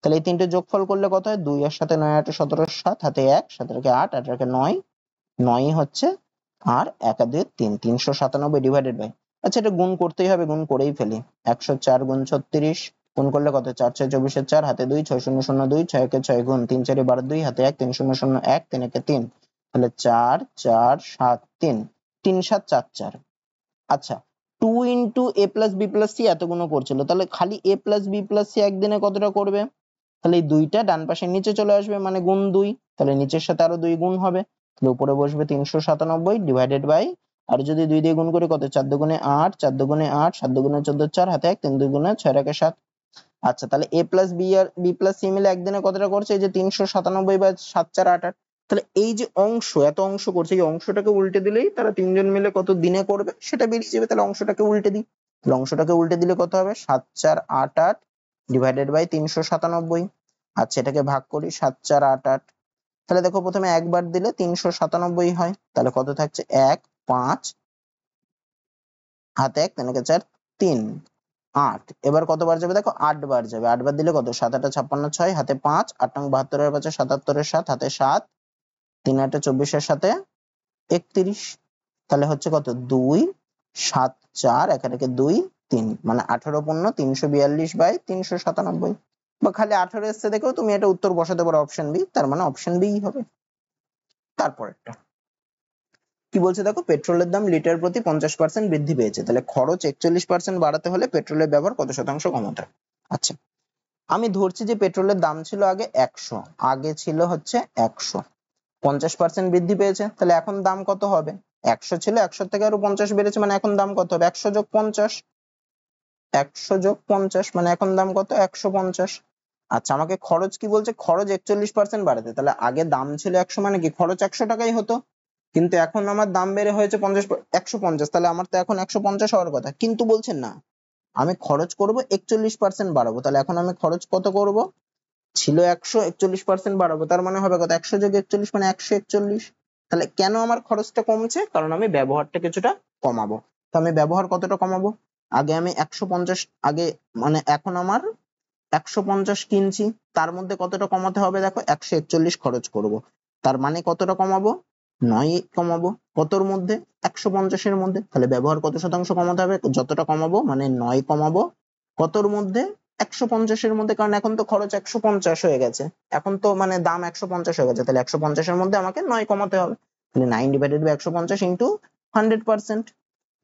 তাহলে এই তিনটে যোগফল করলে কত হয়? 2 এর সাথে 9 8 17, 7 হাতে 1, 7 রেখে 8, 8 রেখে 9, 9 হচ্ছে, আর 1 আর 2 3, 397 ডিভাইডেড বাই। আচ্ছা, এটা গুণ করতেই হবে, গুণ করেই ফেলি। 104 গুণ 36 গুণ করলে কত? 4 6 24 4, হাতে 2, 6 0 0 2, 6 কে 6 গুণ 3 4 12 2, হাতে 1 3 0 0 1, 3 একে 3। তাহলে 4 4 7 3, 3 7 4 4। আচ্ছা, 2 ইন্টু এ প্লাস বি প্লাস সি এতগুলো করছিল, তাহলে খালি এ প্লাস বি প্লাস সি একদিনে কতটা করবে? তাহলে এই 2টা ডান পাশের নিচে চলে আসবে, মানে গুণ 2, তাহলে নিচের সাথে আরো 2 গুণ হবে, তাহলে উপরে বসবে 397 ডিভাইডেড বাই, আর যদি 2 দিয়ে গুণ করি কত, 4 দুগুণে 8, 4 দুগুণে 8, 7 দুগুণে 14, 4 হাতে 1, 3 দুগুণে 6 একে 7। আচ্ছা, তাহলে a প্লাস বি আর বি প্লাস সি মিলে একদিনে কতটা করছে, এই যে 397 বাই 7 4 8 8। তাহলে এই যে অংশ, এত অংশ করছে, এই অংশটাকে উল্টে দিলেই তারা তিনজন মিলে কত দিনে করবে সেটা বেরিয়ে যাবে। তাহলে অংশটাকে উল্টে দিই, তাহলে অংশটাকে উল্টে দিলে কত হবে, 7 4 8 8 ডিভাইডেড বাই 397। আচ্ছা, এটাকে ভাগ করি, 7 4 8 8। তাহলে দেখো প্রথমে একবার দিলে 397 হয়, তাহলে কত থাকছে, 1 5 হাতে 1, 3 একে 4 3 8। এবার কতবার যাবে দেখো, 8 বার যাবে। 8 বার দিলে কত, 7 8 56 6 হাতে 5, 8 নং 72 এর 5 77 এর 7 হাতে 7, 3 8 24 এর সাথে 31। তাহলে হচ্ছে কত, 2 7 4 একে একে 2 3, মানে 18 পূর্ণ 342 বাই 397। বা খালি 18 এসছে দেখো তুমি এটা উত্তর বসাতে পারো অপশন বি, তার মানে অপশন বি হবে। তারপরেরটা কি বলছে দেখো, পেট্রোলের দাম লিটার প্রতি 50% বৃদ্ধি পেয়েছে, তাহলে খরচ 41% বাড়াতে হলে পেট্রোলের ব্যবহার কত শতাংশ কমাতে হবে। আচ্ছা, আমি ধরছি যে পেট্রোলের দাম ছিল আগে 100, আগে ছিল হচ্ছে 100, 50% বৃদ্ধি পেয়েছে, তাহলে এখন দাম কত হবে, 100 ছিল, 100 থেকে আরো 50 বেড়েছে, মানে এখন দাম কত হবে, 100 যোগ 50, 100 যোগ 50, মানে এখন দাম কত, 150। আচ্ছা, আমাকে খরচ কি বলছে, খরচ 41% বাড়াতে, তাহলে আগে দাম ছিল 100, মানে কি খরচ 100 টাকাই হতো, কিন্তু এখন আমার দাম বেড়ে হয়েছে 150, তাহলে আমার তো এখন 150 হওয়ার কথা, কিন্তু বলছে না, আমি খরচ করব 41% বাড়াবো, তাহলে এখন আমি খরচ কত করব, ছিল 100, 41% বাড়াবো, তার মানে হবে কত, 100 যোগ 41 মানে 141। তাহলে কেন আমার খরচটা কমছে, কারণ আমি ব্যবহারটা কিছুটা কমাবো। তো আমি ব্যবহার কতটা কমাবো, আগে আমি 150, আগে মানে এখন আমার 150 কিনছি, তার মধ্যে কতটা কমাতে হবে দেখো, 141 খরচ করব, তার মানে কতটা কমাবো, 9 কমাবো, কতর মধ্যে, 150 এর মধ্যে। তাহলে ব্যবহার কত শতাংশ কমাতে হবে, যতটা কমাবো মানে 9 কমাবো, কতর মধ্যে, 150 এর মধ্যে, কারণ এখন তো খরচ 150 হয়ে গেছে, এখন তো মানে দাম 150 হয়ে গেছে, তাহলে 150 এর মধ্যে আমাকে 9 কমাতে হবে, তাহলে 9 ডিভাইডেড বাই 150 ইন্টু 100%।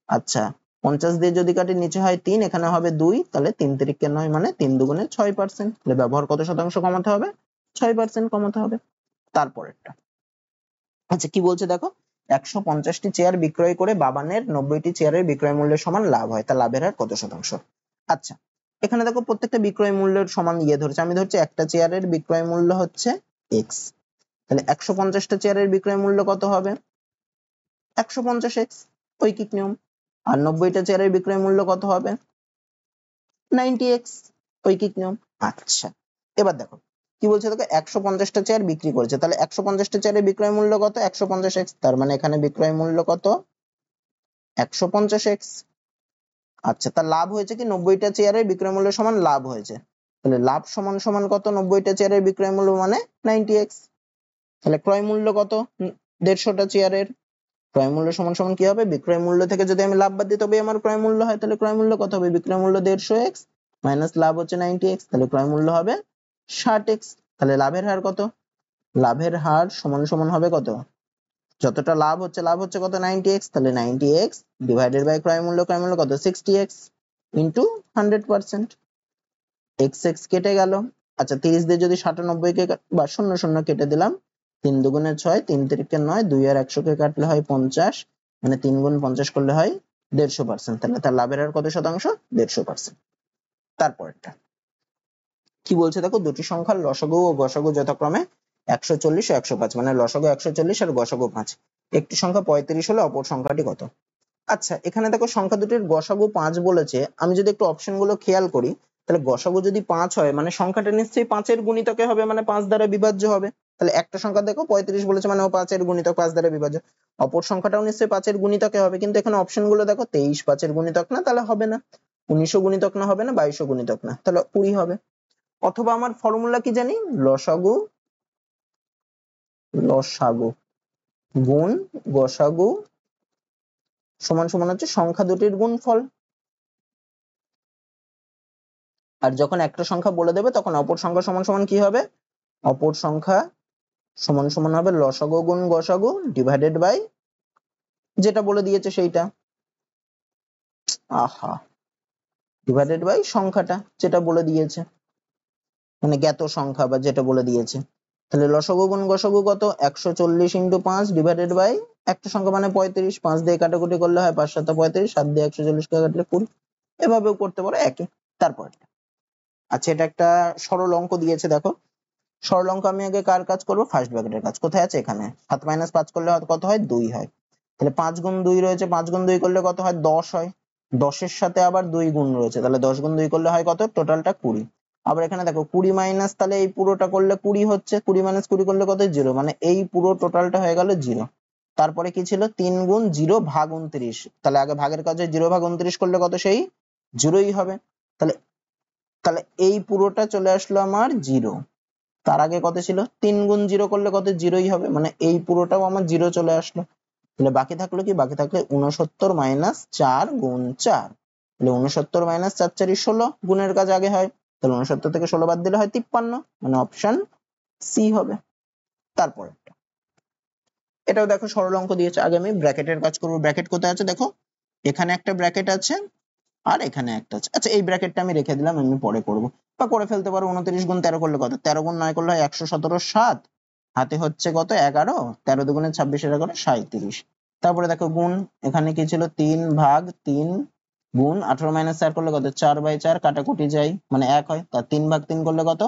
আচ্ছা, 50 দিয়ে যদি কাটি নিচে হয় 3, এখানে হবে 2, তাহলে 3 তিরিকে 9, মানে 3 দুগুণে 6%। তাহলে ব্যবহার কত শতাংশ কমাতে হবে, 6% কমাতে হবে। তারপরেরটা, আচ্ছা কি বলছে দেখো, 150টি চেয়ার বিক্রয় করে বাবানের 90টি চেয়ারের বিক্রয় মূল্যের সমান লাভ হয়, তা লাভের হার কত শতাংশ। আচ্ছা, এখানে দেখো প্রত্যেকটা বিক্রয় মূল্যের সমান ধরছে, আমি ধরছি একটা চেয়ারের বিক্রয় মূল্য হচ্ছে x, তাহলে 150টা চেয়ারের বিক্রয় মূল্য কত হবে, 150x, ঐকিক নিয়ম। আর 90টা চেয়ারের বিক্রয় মূল্য কত হবে, 90x, ঐকিক নিয়ম। আচ্ছা, এবার দেখো কি বলছে দেখো, 150টা চেয়ার বিক্রি করেছে, তাহলে 150টা চেয়ারের বিক্রয় মূল্য কত, 150x, তার মানে এখানে বিক্রয় মূল্য কত, 150x। আচ্ছা, তার লাভ হয়েছে কি, 90টা চেয়ারের বিক্রয় মূল্য সমান লাভ হয়েছে, তাহলে লাভ সমান সমান কত, 90টা চেয়ারের বিক্রয় মূল্য মানে 90x। তাহলে ক্রয় মূল্য কত, 150টা চেয়ারের ক্রয় মূল্য সমান সমান কি হবে, বিক্রয় মূল্য থেকে যদি আমি লাভ বাদ দিই তবে আমার ক্রয় মূল্য হয়, তাহলে ক্রয় মূল্য কত হবে, বিক্রয় মূল্য 150x মাইনাস লাভ হচ্ছে 90x, তাহলে ক্রয় মূল্য হবে 60x। তাহলে লাভের হার কত, লাভের হার সমান সমান হবে কত, যতটা লাভ হচ্ছে কত, 90x, তাহলে 90x ডিভাইডেড বাই ক্রয় মূল্য কত, 60x ইন্টু 100%। x x কেটে গেল। আচ্ছা, 30 দিয়ে যদি 97 কে বা 0 0 কেটে দিলাম, 3 দুগুণে 6, 3 তিরিকে 9, 2 আর 100 কে কাটলে হয় 50, মানে 3 গুণ 50 করলে হয় 150%, তাহলে তার লাভের হার কত শতাংশ, 150%। তারপরটা কি বলছে দেখো, দুটি সংখ্যার লসাগু ও গসাগু যথাক্রমে 140 ও 105, মানে লসাগু 140 আর গসাগু 5, একটি সংখ্যা 35 হলে অপর সংখ্যাটি কত। আচ্ছা, এখানে দেখো সংখ্যা দুটির গসাগু 5 বলেছে, আমি যদি একটু অপশন গুলো খেয়াল করি, তাহলে গসাগু যদি 5 হয় মানে সংখ্যাটা নিশ্চয়ই 5 এর গুণিতকে হবে, মানে 5 দ্বারা বিভাজ্য হবে। তাহলে একটা সংখ্যা দেখো 35 বলেছে, মানে ও 5 এর গুণিতক, 5 দ্বারা বিভাজ্য, অপর সংখ্যাটাও নিশ্চয়ই 5 এর গুণিতকে হবে, কিন্তু এখানে অপশন গুলো দেখো 23 5 এর গুণিতক না, তাহলে হবে না, 19 গুণিতক না, হবে না, 22 গুণিতক না, তাহলে 20 হবে। অথবা আমার ফর্মুলা কি জানি, লসাগু লসাগু গুণ গসাগু সমান সমান হচ্ছে সংখ্যা দুটির গুণফল। আর যখন একটা সংখ্যা বলে দেবে তখন অপর সংখ্যা সমান সমান কি হবে, অপর সংখ্যা সমান সমান হবে লসাগু গুণ গসাগু ডিভাইডেড বাই যেটা বলে দিয়েছে সেইটা, আহা, ডিভাইডেড বাই সংখ্যাটা যেটা বলে দিয়েছে। মানে জ্ঞাত সংখ্যা বা যেটা বলে দিয়েছে। তাহলে লসাগু গুণ গসাগু কত 140 ইন্টু 5 ডিভাইডেড বাই একটা সংখ্যা মানে 35, 5 দিয়ে কাটাকুটি করলে হয় 5 7 35, 7 দিয়ে 140 কে কাটলে 20। এভাবেও করতে পারো একই। তারপর আচ্ছা এটা একটা সরল অঙ্ক দিয়েছে দেখো, সরল অঙ্ক আমি আগে কার কাজ করব, ফার্স্ট ব্র্যাকেটের কাজ। কোথায় আছে এখানে, 7 - 5 করলে কত হয় 2 হয়। তাহলে 5 গুণ 2 রয়েছে, 5 গুণ 2 করলে কত হয় 10 হয়। 10 এর সাথে আবার 2 গুণ রয়েছে, তাহলে 10 গুণ 2 করলে হয় কত, টোটালটা 20। আবার এখানে দেখো 20 মাইনাস, তাহলে এই পুরোটা করলে 20 হচ্ছে, 20 মাইনাস 20 করলে কত 0, মানে এই পুরো টোটালটা হয়ে গেল 0। তারপরে কি ছিল 3 গুণ 0 ভাগ 29, তাহলে আগে ভাগের কাজে 0 ভাগ 29 করলে কত সেই 0ই হবে। তাহলে তাহলে এই পুরোটা চলে আসলো আমার 0। তার আগে কত ছিল 3 গুণ 0 করলে কত 0ই হবে, মানে এই পুরোটাও আমার 0 চলে আসলো। তাহলে বাকি থাকলো কি, বাকি থাকলে 69 মাইনাস 4 গুণ 4। তাহলে 69 মাইনাস 4 4 16, গুণের কাজ আগে হয়, তাহলে 69 থেকে 16 বাদ দিলে হয় 53, মানে অপশন সি হবে। তারপর এটাও দেখো সরল অঙ্ক দিয়েছে, আগে আমি ব্র্যাকেটের কাজ করব। ব্র্যাকেট কোথায় আছে দেখো, এখানে একটা ব্র্যাকেট আছে আর এখানে একটা আছে। আচ্ছা এই ব্র্যাকেটটা আমি রেখে দিলাম, আমি পরে করব বা করে ফেলতে পারো। 29 গুণ 13 করলে কত, 13 গুণ 9 করলে হয় 117, 7 হাতে হচ্ছে কত 11, 13 দুগুণে 26, 11 37। তারপরে দেখো গুণ, এখানে কি ছিল 3 ভাগ 3 গুণ 18 মাইনাস 4 করলে কত 4/4, কাটাকুটি যায় মানে 1 হয়। তার 3 ভাগ 3 করলে কত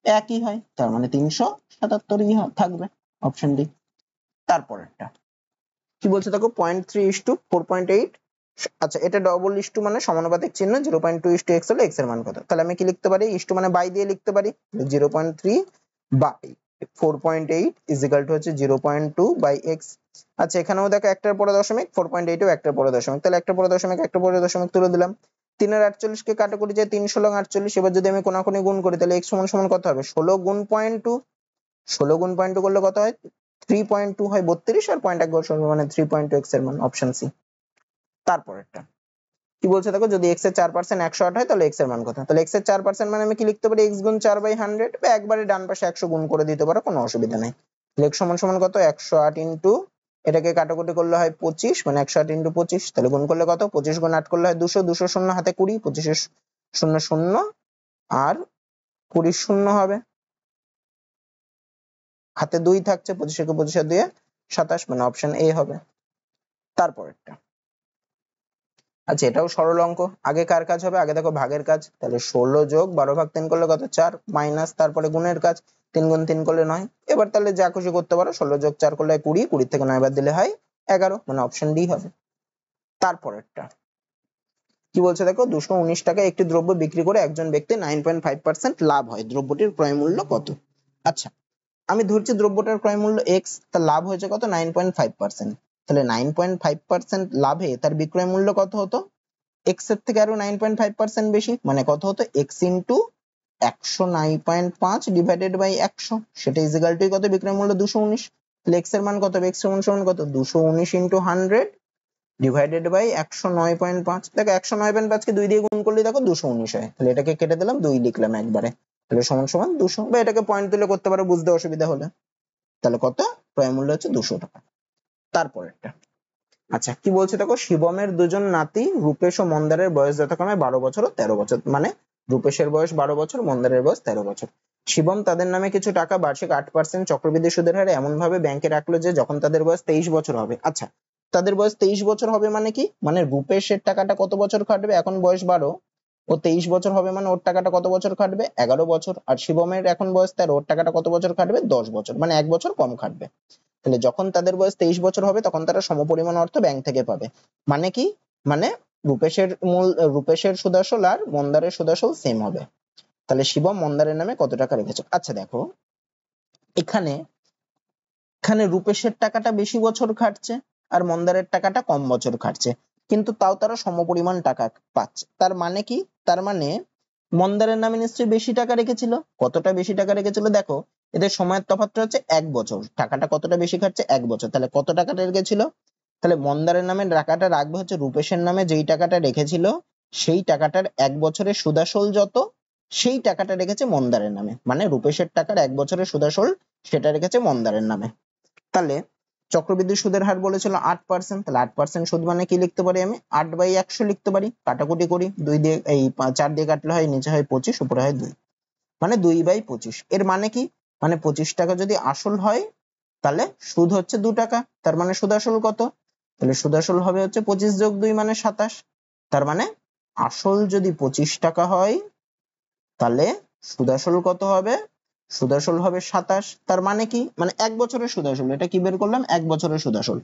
1ই হয়, তার মানে 377ই থাকবে, অপশন ডি। তারপরেরটা কি বলছে দেখো 0.3:4.8। আচ্ছা এটা ডবল ইস্টু মানে সমানুপাতিক চিহ্ন, 0.2:x হলে x এর মান কত। তাহলে আমি কি লিখতে পারি, ইস্টু মানে বাই দিয়ে লিখতে পারি, 0.3 বাই 4.8 ইজ ইকুয়াল টু হচ্ছে 0.2 বাই x। আচ্ছা এখানেও দেখো একটার পরে দশমিক, 4.8 ও একটার পরে দশমিক, তাহলে একটার পরে দশমিক একটা পরে দশমিক তুলে দিলাম। 3 আর 48 কে কাটাকুটি যায় 3 16 48। এবার যদি আমি কোনাকুনি গুণ করি তাহলে x সমান সমান কত হবে 16 গুণ 0.2, 16 গুণ 0.2 করলে কত হয় 3.2 হয় 32, আর পয়েন্ট এক বছর মানে 3.2 x এর মান, অপশন সি। তারপরেরটা কি বলছে দেখো, যদি x এর 4% 108 হয় তাহলে x এর মান কত। তাহলে x এর 4% মানে আমি কি লিখতে পারি, x গুণ 4/100, বা একবারে ডান পাশে 100 গুণ করে দিতে পারো, কোনো অসুবিধা নেই। তাহলে x সমান সমান কত 108 ইনটু এটাকে কাটাকুটি করলে হয় 25, মানে 108 ইনটু 25, তাহলে গুণ করলে কত 25 গুণ 8 করলে হয় 200, 200 শূন্য হাতে 20, 25 এর শূন্য শূন্য আর 20 শূন্য হবে, হাতে 2 থাকছে, 25 কে 25 দিয়ে 27, মানে অপশন এ হবে। তারপরেরটা আচ্ছা এটাও সরল অঙ্ক, আগে কার কাজ হবে, আগে দেখো ভাগের কাজ। তাহলে 16 যোগ 12 ভাগ 3 করলে কত 4, মাইনাস তারপরে গুণের কাজ, 3 গুণ 3 করলে 9। এবার তাহলে যা খুশি করতে পারো, 16 যোগ 4 করলে 20, 20 থেকে 9 বাদ দিলে হয় 11, মানে অপশন ডি হবে। তারপরেরটা কি বলছে দেখো, 219 টাকায় একটি দ্রব্য বিক্রি করে একজন ব্যক্তি 9.5% লাভ হয়, দ্রব্যটির ক্রয় মূল্য কত। আচ্ছা আমি ধরছি দ্রব্যটার ক্রয় মূল্য এক্স, তার লাভ হয়েছে কত 9.5%। তাহলে 9.5% লাভে তার বিক্রয় মূল্য কত হতো, x এর থেকে আরো 9.5% বেশি, মানে কত হতো x ইন্টু 109.5 ডিভাইডেড বাই 100, সেটা ইজ ইকুয়াল টু কত, বিক্রয় মূল্য 219। তাহলে x এর মান কত হবে, x সমান সমান কত 219 ইন্টু 100 ডিভাইডেড বাই 109.5। দেখো 109.5 কে 2 দিয়ে গুণ করলে দেখো 219 হয়, তাহলে এটাকে কেটে দিলাম, 2 লিখলাম একবারে, তাহলে সমান সমান 200, বা এটাকে পয়েন্ট তুলে করতে পারো বুঝতে অসুবিধা হলে। তাহলে কত, ক্রয় মূল্য হচ্ছে 200 টাকা। তারপরেরটা আচ্ছা কি বলছে দেখো, শিবমের দুজন নাতি রূপেশ ও মন্দারের বয়স যথাক্রমে 12 বছর ও 13 বছর, মানে রূপেশের বয়স 12 বছর, মন্দারের বয়স 13 বছর। শিবম তাদের নামে কিছু টাকা বার্ষিক 8% চক্রবৃদ্ধি সুদের হারে এমন ভাবে ব্যাংকে রাখলো যে যখন তাদের বয়স 23 বছর হবে। আচ্ছা তাদের বয়স 23 বছর হবে মানে কি, মানে রূপেশের টাকাটা কত বছর খাটবে, এখন বয়স 12, ও 23 বছর হবে মানে ওর টাকাটা কত বছর খাটবে 11 বছর, আর শিবমের এখন বয়স 13, ওর টাকাটা কত বছর খাটবে 10 বছর, মানে 1 বছর কম খাটবে। তাহলে যখন তাদের বয়স 23 বছর হবে তখন তারা সমপরিমাণ অর্থ ব্যাংক থেকে পাবে, মানে কি, মানে রূপেশের সুদাসল আর মন্দারের সুদাসল সেম হবে। তাহলে শিবম মন্দারের নামে কত টাকা রেখেছে। আচ্ছা দেখো এখানে এখানে রূপেশের টাকাটা বেশি বছর খাটছে আর মন্দারের টাকাটা কম বছর খাটছে, কিন্তু তাও তারা সমপরিমাণ টাকা পাচ্ছে, তার মানে কি, তার মানে মন্দারের নামে নিশ্চয়ই বেশি টাকা রেখেছিল। কতটা বেশি টাকা রেখেছিল দেখো, এদের সময়ের তফাৎটা হচ্ছে 1 বছর, টাকাটা কতটা বেশি খাটছে 1 বছর, তাহলে কত টাকাটা রেখেছিল, তাহলে মন্দারের নামে টাকাটা রাখবে হচ্ছে রূপেশের নামে যেই টাকাটা রেখেছিল সেই টাকাটার 1 বছরের সুদাসল যত, সেই টাকাটা রেখেছে মন্দারের নামে, মানে রূপেশের টাকার 1 বছরের সুদাসল সেটা রেখেছে মন্দারের নামে। তাহলে চক্রবৃদ্ধি সুদের হার বলেছিল 8%, তাহলে 8% সুদ মানে কি লিখতে পারি আমি 8/100 লিখতে পারি, কাটাকুটি করি 2 দিয়ে এই 4 দিয়ে কাটলে হয় নিচে হয় 25, উপরে হয় 2। মানে 2/25। এর মানে কি, মানে 25 টাকা যদি আসল হয় তাহলে সুদ হচ্ছে 2 টাকা, তার মানে সুদ আসল কত, তাহলে সুদ আসল হবে হচ্ছে 25 যোগ 2 মানে 27। তার মানে আসল যদি 25 টাকা হয় তাহলে সুদ আসল কত হবে, সুদ আসল হবে 27। তার মানে কি, মানে 1 বছরের সুদ আসল, এটা কি বের করলাম, 1 বছরের সুদ আসল।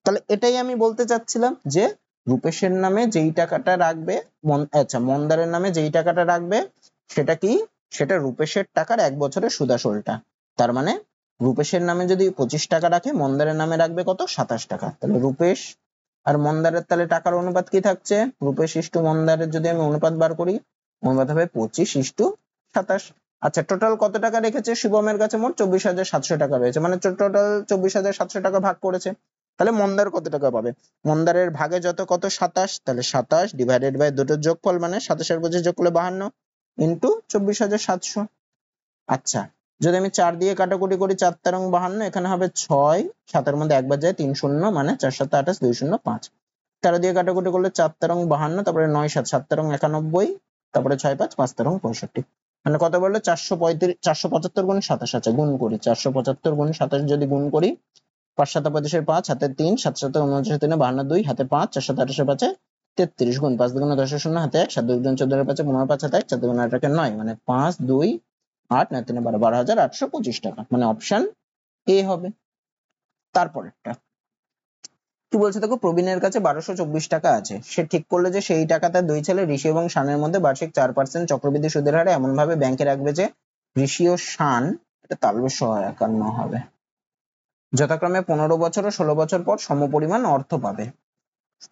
তাহলে এটাই আমি বলতে চাচ্ছিলাম যে রূপেশের নামে যেই টাকাটা রাখবে, আচ্ছা মন্দারের নামে যেই টাকাটা রাখবে সেটা কি, সেটা রূপেশের টাকার 1 বছরের সুদ আসলটা। তার মানে রূপেশের নামে যদি 25 টাকা রাখে, মন্দারের নামে রাখবে কত, 27 টাকা। তাহলে রূপেশ আর মন্দারের তাহলে টাকার অনুপাত কি থাকছে, রূপেশ ইস্টু মন্দারের যদি আমি অনুপাত বার করি, অনুপাত হবে 25:27। আচ্ছা টোটাল কত টাকা রেখেছে শুভমের কাছে, মোট 24,700 টাকা রয়েছে, মানে টোটাল 24,700 টাকা ভাগ করেছে। তাহলে মন্দার কত টাকা পাবে, মন্দারের ভাগে যত কত 27, তাহলে 27 ডিভাইডেড বাই দুটোর যোগফল মানে 27 আর 25 যোগ করলে 52 ইন্টু 24,700। আচ্ছা যদি আমি 4 দিয়ে কাটাকুটি করি, 4 তেরং 52, এখানে হবে 6, 7 এর মধ্যে একবার যায় 3 শূন্য মানে 4 7 28, 2 0 5। 13 দিয়ে কাটাকুটি করলে 4 তেরং 52, তারপরে 9 7 7 তেরং 91, তারপরে 6 5 5 তেরং 65, মানে কত বললো 435, 475 গুণ 27। আচ্ছা গুণ করি, 475 গুণ 27 যদি গুণ করি, 5 7 25 5, হাতে 3, 7 7 49 3 52 2, হাতে 5, 4 7 28 5 33, গুণ 5 2 10 0, হাতে 1, 7 2 14 5 15 5 হাতে 1, 4 2 8 9, মানে 5 2 8 9 3 12, 12,825 টাকা, মানে অপশন এ হবে। তারপরেরটা কি বলছে দেখো, প্রবীণের কাছে 1224 টাকা আছে, সে ঠিক করলো যে সেই টাকাটা দুই ছেলে ঋষি এবং শানের মধ্যে বার্ষিক 4% চক্রবৃদ্ধি সুদের হারে এমন ভাবে ব্যাংকে রাখবে যে ঋষি ও শান, এটা তালব্য সহায়কান্ন হবে, যথাক্রমে 15 বছর ও 16 বছর পর সমপরিমাণ অর্থ পাবে।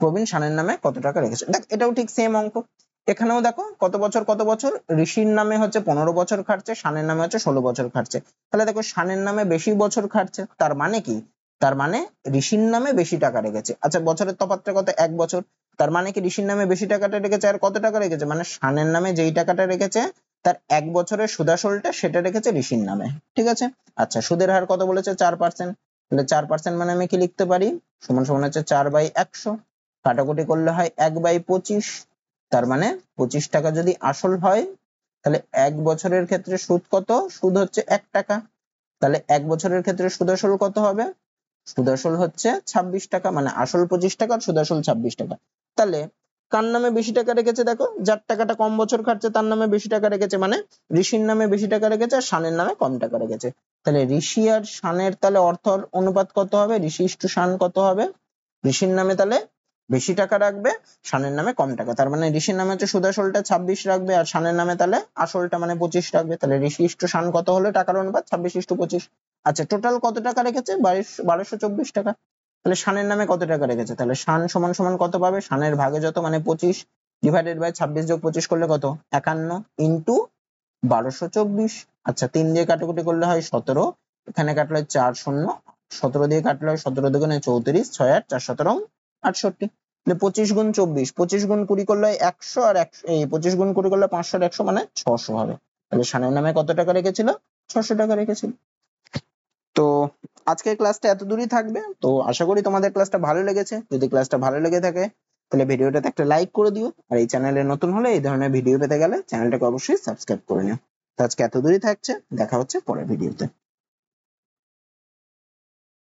প্রবীণ শানের নামে কত টাকা রেখেছে, দেখ এটাও ঠিক সেম অঙ্ক। এখানেও দেখো কত বছর কত বছর, ঋষির নামে হচ্ছে 15 বছর খাটছে, শানের নামে হচ্ছে 16 বছর খাটছে। তাহলে দেখো শানের নামে বেশি বছর খাটছে, তার মানে কি, তার মানে ঋষির নামে বেশি টাকা রেখেছে। আচ্ছা বছরের তফাৎটা কত, 1 বছর, তার মানে কি ঋষির নামে বেশি টাকাটা রেখেছে, আর কত টাকা রেখেছে, মানে শানের নামে যেই টাকাটা রেখেছে তার 1 বছরের সুদাসলটা সেটা রেখেছে ঋষির নামে, ঠিক আছে। আচ্ছা সুদের হার কত বলেছে, 4%, তাহলে 4% মানে আমি কি লিখতে পারি, সমান সমান হচ্ছে 4/100, কাটাকুটি করলে হয় 1/25। তার মানে 25 টাকা যদি আসল হয় তাহলে 1 বছরের ক্ষেত্রে সুদ কত, সুদ হচ্ছে 1 টাকা। তাহলে 1 বছরের ক্ষেত্রে সুদ আসল কত হবে, সুদ আসল হচ্ছে 26 টাকা, মানে আসল 25 টাকা আর সুদ আসল 26 টাকা। তাহলে কার নামে বেশি টাকা রেখেছে, দেখো যার টাকাটা কম বছর খাটছে তার নামে বেশি টাকা রেখেছে, মানে ঋষির নামে বেশি টাকা রেখেছে আর শানের নামে কম টাকা রেখেছে। তাহলে ঋষি আর শানের তাহলে অর্থ অনুপাত কত হবে, ঋষি ইস্টু শান কত হবে, ঋষির নামে তাহলে বেশি টাকা রাখবে, শানের নামে কম টাকা। তার মানে ঋষির নামে হচ্ছে সুদ আসলটা 26 রাখবে আর শানের নামে তাহলে আসলটা মানে 25 রাখবে। তাহলে ঋষি ইস্টু শান কত হলো টাকার অনুপাত, 26:25। আচ্ছা টোটাল কত টাকা রেখেছে, 1224 টাকা। তাহলে শানের নামে কত টাকা রেখেছে, তাহলে শান সমান সমান কত পাবে, শানের ভাগে যত মানে 25 ডিভাইডেড বাই 26 যোগ 25 করলে কত, 51 ইন্টু 1224। আচ্ছা 3 দিয়ে কাটাকুটি করলে হয় 17, এখানে কাটলে 4 শূন্য, 17 দিয়ে কাটলে হয় 17 দুগুণে 34, 6 8 4 17 68। 25 গুণ 24, 25 গুণ 20 করলে 100, আর 25 গুণ 20 করলে 500 আর 100 মানে 600 হবে। তাহলে শানের নামে কত টাকা রেখেছিল, 600 টাকা রেখেছিল। তো আজকের ক্লাসটা এত দূরই থাকবে। তো আশা করি তোমাদের ক্লাসটা ভালো লেগেছে, যদি ক্লাসটা ভালো লেগে থাকে তাহলে ভিডিওটাতে একটা লাইক করে দিও, আর এই চ্যানেলে নতুন হলে এই ধরনের ভিডিও পেতে গেলে চ্যানেলটাকে অবশ্যই সাবস্ক্রাইব করে নিও। তো আজকে এত দূরই থাকছে, দেখা হচ্ছে পরের ভিডিওতে।